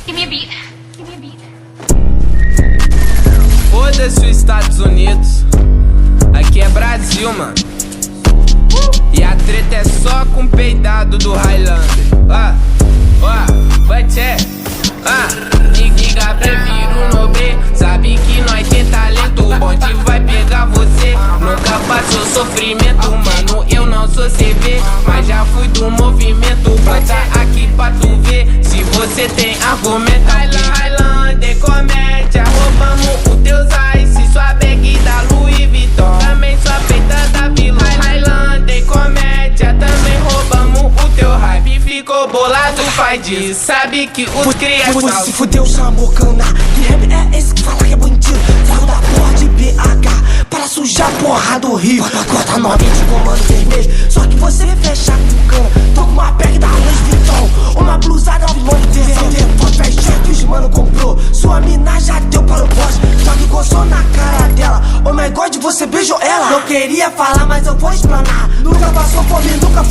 Give me a beat. Give me a beat. Foda-se os Estados Unidos, aqui é Brasil, mano. E a treta é só com o peidado do Highlander. Vai tchê. Giga prefiro no B. Sabe que nós tem talento, o bonde vai pegar você. Nunca passou sofrimento, mano, eu não sou CV. Mas já fui do movimento, bota aqui pra tu ver. Se você tem argumento, Highlander, comédia. Roubamos o teus ice, sua bag da Louis Vuitton. Também sua peita da Vila. Highlander, comédia, também roubamos o teu hype. Ficou bolado, faz disso, sabe que os cria Você se fudeu, chamou cana. Que rap é esse que fala que é bandido? Falo da porra de BH para sujar a porra do Rio. Corta nome de comando vermelho, só que você fecha com cana. Tô com uma bag da Louis Vuitton, uma blusada de longe dele. Faz que os mano comprou, sua mina já deu para o poste. Só que gostou na cara dela, oh my god, você beijou ela. Não queria falar, mas eu vou explanar. Nunca passou fome, nunca foi